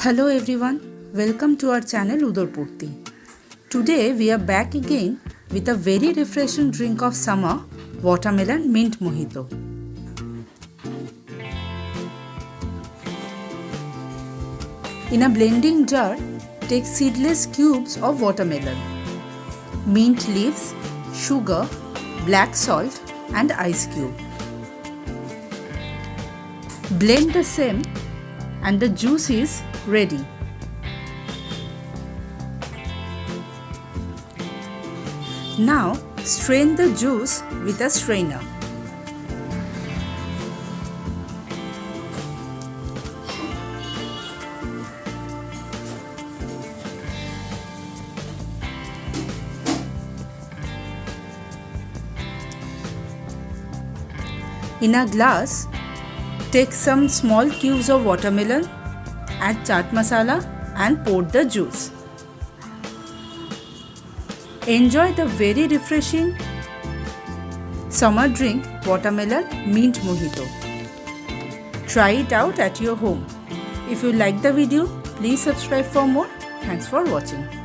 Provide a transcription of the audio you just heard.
Hello everyone, welcome to our channel Udorpurti. Today we are back again with a very refreshing drink of summer, watermelon mint Mohito. In a blending jar, take seedless cubes of watermelon, mint leaves, sugar, black salt and ice cube. Blend the same and the juice is ready. Now strain the juice with a strainer. In a glass, take some small cubes of watermelon, add chaat masala and pour the juice. Enjoy the very refreshing summer drink watermelon mint Mohito. Try it out at your home. If you like the video, please subscribe for more. Thanks for watching.